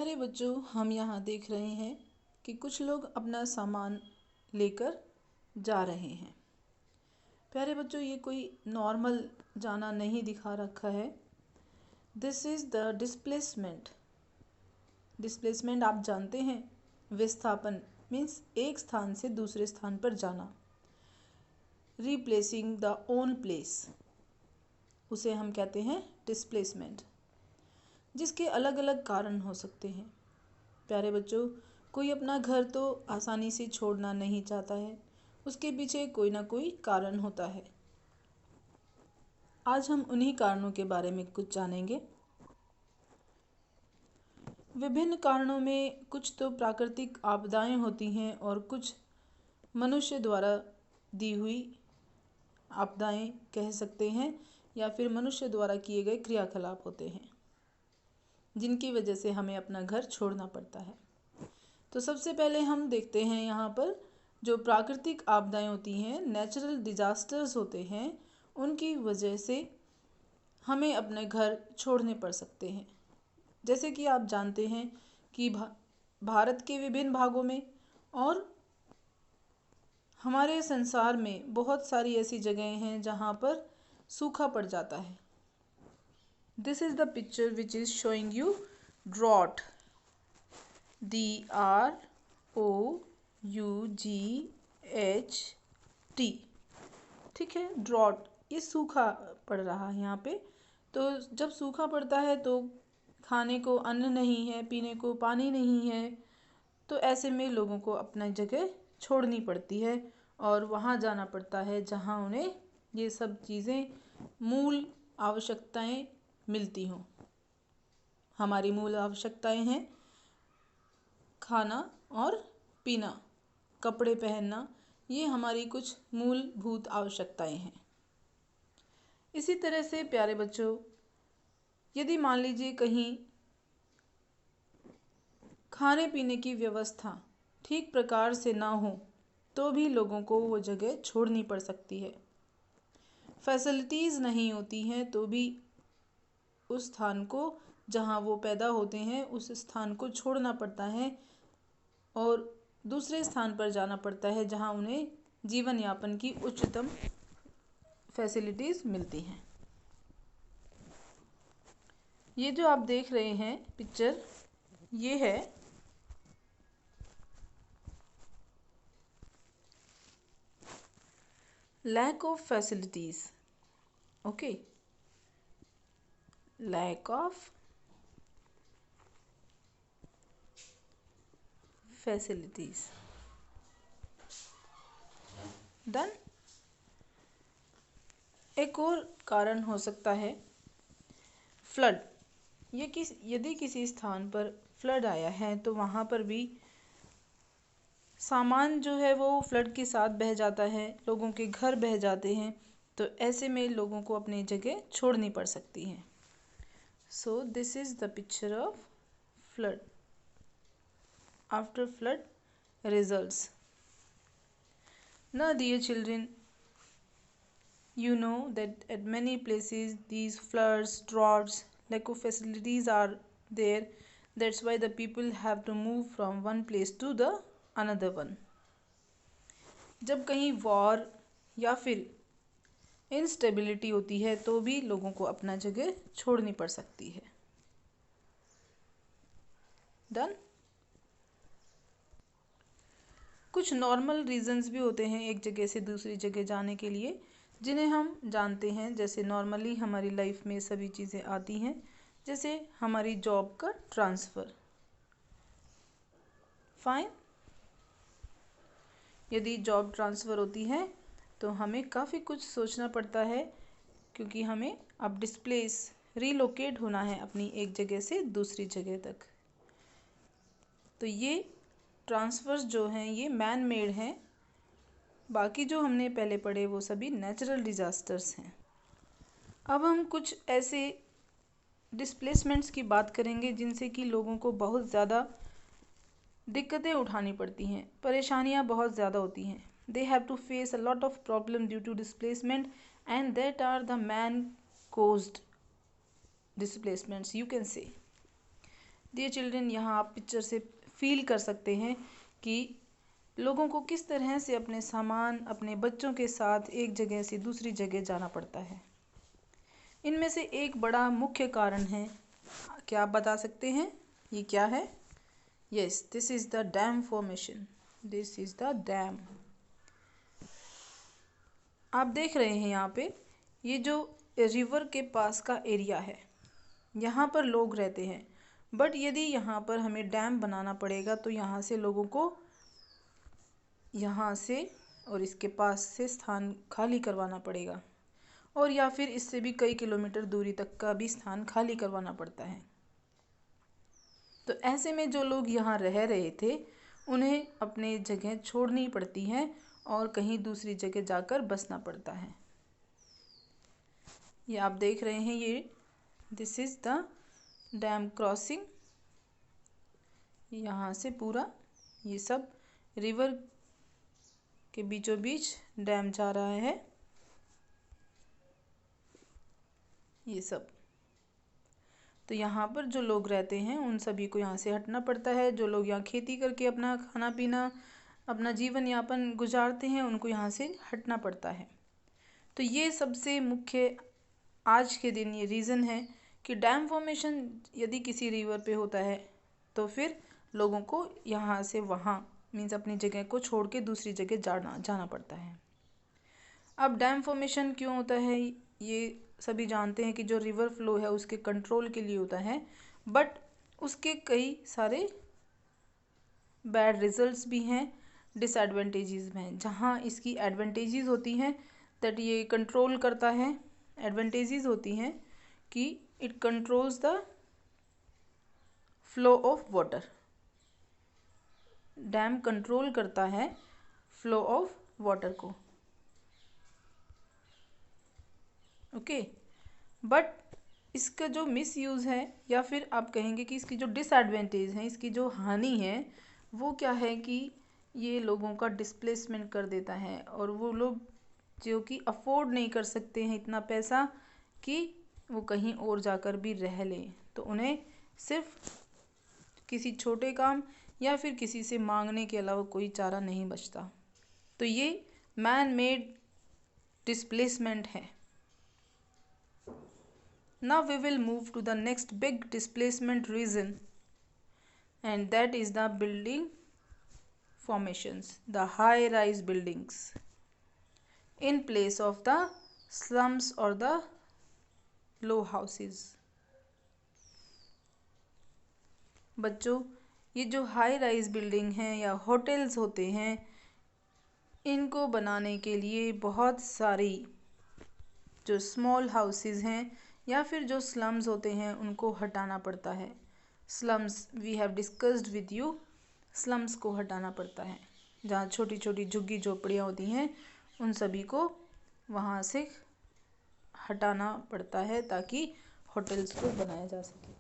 प्यारे बच्चों, हम यहाँ देख रहे हैं कि कुछ लोग अपना सामान लेकर जा रहे हैं। प्यारे बच्चों, ये कोई नॉर्मल जाना नहीं दिखा रखा है। This is the displacement. Displacement आप जानते हैं, विस्थापन मीन्स एक स्थान से दूसरे स्थान पर जाना। रिप्लेसिंग द ओन प्लेस, उसे हम कहते हैं डिस्प्लेसमेंट, जिसके अलग अलग कारण हो सकते हैं। प्यारे बच्चों, कोई अपना घर तो आसानी से छोड़ना नहीं चाहता है, उसके पीछे कोई ना कोई कारण होता है। आज हम उन्हीं कारणों के बारे में कुछ जानेंगे। विभिन्न कारणों में कुछ तो प्राकृतिक आपदाएं होती हैं और कुछ मनुष्य द्वारा दी हुई आपदाएं कह सकते हैं, या फिर मनुष्य द्वारा किए गए क्रियाकलाप होते हैं जिनकी वजह से हमें अपना घर छोड़ना पड़ता है। तो सबसे पहले हम देखते हैं यहाँ पर जो प्राकृतिक आपदाएं होती हैं, नेचुरल डिजास्टर्स होते हैं, उनकी वजह से हमें अपने घर छोड़ने पड़ सकते हैं। जैसे कि आप जानते हैं कि भारत के विभिन्न भागों में और हमारे संसार में बहुत सारी ऐसी जगहें हैं जहाँ पर सूखा पड़ जाता है। This is the picture which is showing you drought, DROUGHT। ठीक है, ड्रॉट, ये सूखा पड़ रहा है यहाँ पे। तो जब सूखा पड़ता है तो खाने को अन्न नहीं है, पीने को पानी नहीं है, तो ऐसे में लोगों को अपना जगह छोड़नी पड़ती है और वहाँ जाना पड़ता है जहाँ उन्हें ये सब चीज़ें, मूल आवश्यकताएं मिलती हों। हमारी मूल आवश्यकताएं हैं खाना और पीना, कपड़े पहनना, ये हमारी कुछ मूलभूत आवश्यकताएं हैं। इसी तरह से प्यारे बच्चों, यदि मान लीजिए कहीं खाने पीने की व्यवस्था ठीक प्रकार से ना हो तो भी लोगों को वो जगह छोड़नी पड़ सकती है। फैसिलिटीज़ नहीं होती हैं तो भी उस स्थान को, जहाँ वो पैदा होते हैं, उस स्थान को छोड़ना पड़ता है और दूसरे स्थान पर जाना पड़ता है जहाँ उन्हें जीवन यापन की उच्चतम फैसिलिटीज़ मिलती हैं। ये जो आप देख रहे हैं पिक्चर, ये है lack of facilities. Okay, lack of facilities. Done. एक और कारण हो सकता है फ्लड। यदि किसी स्थान पर फ्लड आया है तो वहाँ पर भी सामान जो है वो फ्लड के साथ बह जाता है, लोगों के घर बह जाते हैं, तो ऐसे में लोगों को अपनी जगह छोड़नी पड़ सकती है। So this is the picture of flood. After flood results. Now dear children, you know that at many places these floods, droughts, lack of facilities are there. That's why the people have to move from one place to the another one. जब कहीं war या फिर instability होती है तो भी लोगों को अपना जगह छोड़नी पड़ सकती है। डन। कुछ नॉर्मल रीजंस भी होते हैं एक जगह से दूसरी जगह जाने के लिए, जिन्हें हम जानते हैं। जैसे नॉर्मली हमारी लाइफ में सभी चीज़ें आती हैं, जैसे हमारी जॉब का ट्रांसफ़र। फाइन। यदि जॉब ट्रांसफ़र होती है तो हमें काफ़ी कुछ सोचना पड़ता है, क्योंकि हमें अब रीलोकेट होना है अपनी एक जगह से दूसरी जगह तक। तो ये ट्रांसफ़र्स जो हैं ये मैन मेड हैं। बाकी जो हमने पहले पढ़े वो सभी नेचुरल डिज़ास्टर्स हैं। अब हम कुछ ऐसे डिस्प्लेसमेंट्स की बात करेंगे जिनसे कि लोगों को बहुत ज़्यादा दिक्कतें उठानी पड़ती हैं, परेशानियां बहुत ज़्यादा होती हैं। They have to face a lot of problem due to displacement and that are the man caused displacements, you can say. Dear children, यहाँ आप पिक्चर से फील कर सकते हैं कि लोगों को किस तरह से अपने सामान, अपने बच्चों के साथ एक जगह से दूसरी जगह जाना पड़ता है। इनमें से एक बड़ा मुख्य कारण है, क्या आप बता सकते हैं ये क्या है? Yes, this is the dam formation. This is the dam. आप देख रहे हैं यहाँ पे, ये जो रिवर के पास का एरिया है, यहाँ पर लोग रहते हैं, बट यदि यहाँ पर हमें डैम बनाना पड़ेगा तो यहाँ से लोगों को यहाँ से और इसके पास से स्थान खाली करवाना पड़ेगा, और या फिर इससे भी कई किलोमीटर दूरी तक का भी स्थान खाली करवाना पड़ता है। तो ऐसे में जो लोग यहाँ रह रहे थे उन्हें अपने जगह छोड़नी पड़ती है और कहीं दूसरी जगह जाकर बसना पड़ता है। ये आप देख रहे हैं, ये this is the dam crossing. यहाँ से पूरा ये सब रिवर के बीचों बीच डैम जा रहा है, ये सब। तो यहाँ पर जो लोग रहते हैं उन सभी को यहाँ से हटना पड़ता है। जो लोग यहाँ खेती करके अपना खाना पीना, अपना जीवन यापन गुजारते हैं, उनको यहाँ से हटना पड़ता है। तो ये सबसे मुख्य आज के दिन ये रीज़न है कि डैम फॉर्मेशन यदि किसी रिवर पे होता है तो फिर लोगों को यहाँ से वहाँ मीन्स अपनी जगह को छोड़ के दूसरी जगह जाना पड़ता है। अब डैम फॉर्मेशन क्यों होता है ये सभी जानते हैं कि जो रिवर फ्लो है उसके कंट्रोल के लिए होता है, बट उसके कई सारे बैड रिजल्ट्स भी हैं, डिसएडवांटेजेस भी हैं। जहाँ इसकी एडवांटेजेस होती हैं दैट ये कंट्रोल करता है, एडवांटेजेस होती हैं कि it controls the flow of water. Dam control करता है फ्लो ऑफ वाटर को, ओके। बट इसका जो मिसयूज़ है, या फिर आप कहेंगे कि इसकी जो डिसएडवांटेज है, इसकी जो हानि है, वो क्या है कि ये लोगों का डिस्प्लेसमेंट कर देता है, और वो लोग जो कि अफोर्ड नहीं कर सकते हैं इतना पैसा कि वो कहीं और जाकर भी रह लें, तो उन्हें सिर्फ किसी छोटे काम या फिर किसी से मांगने के अलावा कोई चारा नहीं बचता। तो ये मैन मेड डिस्प्लेसमेंट है। Now we will move to the next big displacement reason, and that is the building formations, the high-rise buildings in place of the slums or the low houses. बच्चों, ये जो high rise building हैं या hotels होते हैं, इनको बनाने के लिए बहुत सारी जो स्मॉल हाउसेस हैं या फिर जो स्लम्स होते हैं उनको हटाना पड़ता है। Slums we have discussed with you, slums को हटाना पड़ता है, जहाँ छोटी छोटी झुग्गी झोपड़ियाँ होती हैं उन सभी को वहाँ से हटाना पड़ता है ताकि होटल्स को बनाया जा सके।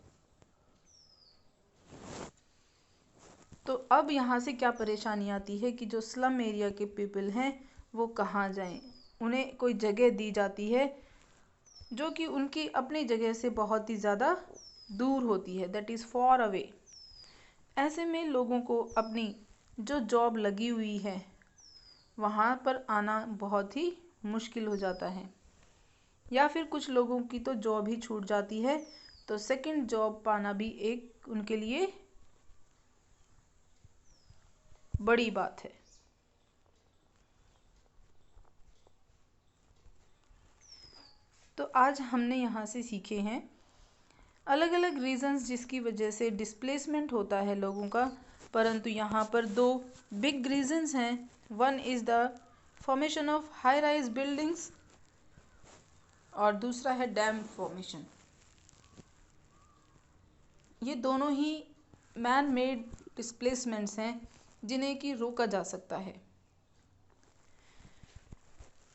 तो अब यहाँ से क्या परेशानी आती है कि जो स्लम एरिया के पीपल हैं वो कहाँ जाएं। उन्हें कोई जगह दी जाती है जो कि उनकी अपनी जगह से बहुत ही ज़्यादा दूर होती है, दैट इज़ फॉर अवे। ऐसे में लोगों को अपनी जो जॉब लगी हुई है वहाँ पर आना बहुत ही मुश्किल हो जाता है, या फिर कुछ लोगों की तो जॉब ही छूट जाती है, तो सेकंड जॉब पाना भी एक उनके लिए बड़ी बात है। तो आज हमने यहाँ से सीखे हैं अलग अलग रीजंस जिसकी वजह से डिस्प्लेसमेंट होता है लोगों का, परंतु यहाँ पर दो बिग रीजंस हैं। One is the formation of high rise buildings और दूसरा है डैम फॉर्मेशन। ये दोनों ही मैन मेड डिस्प्लेसमेंट्स हैं जिन्हें कि रोका जा सकता है।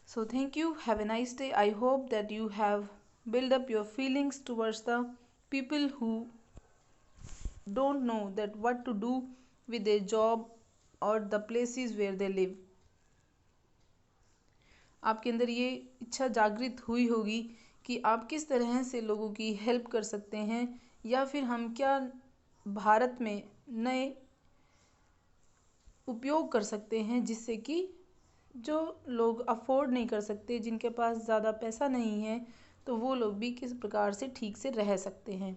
So thank you, have a nice day. I hope that you have built up your feelings towards the people who don't know that what to do with their job or the places where they live. आपके अंदर ये इच्छा जागृत हुई होगी कि आप किस तरह से लोगों की हेल्प कर सकते हैं, या फिर हम क्या भारत में नए उपयोग कर सकते हैं, जिससे कि जो लोग अफोर्ड नहीं कर सकते, जिनके पास ज़्यादा पैसा नहीं है, तो वो लोग भी किस प्रकार से ठीक से रह सकते हैं।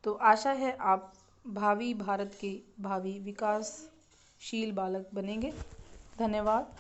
तो आशा है आप भावी भारत के भावी विकासशील बालक बनेंगे। धन्यवाद।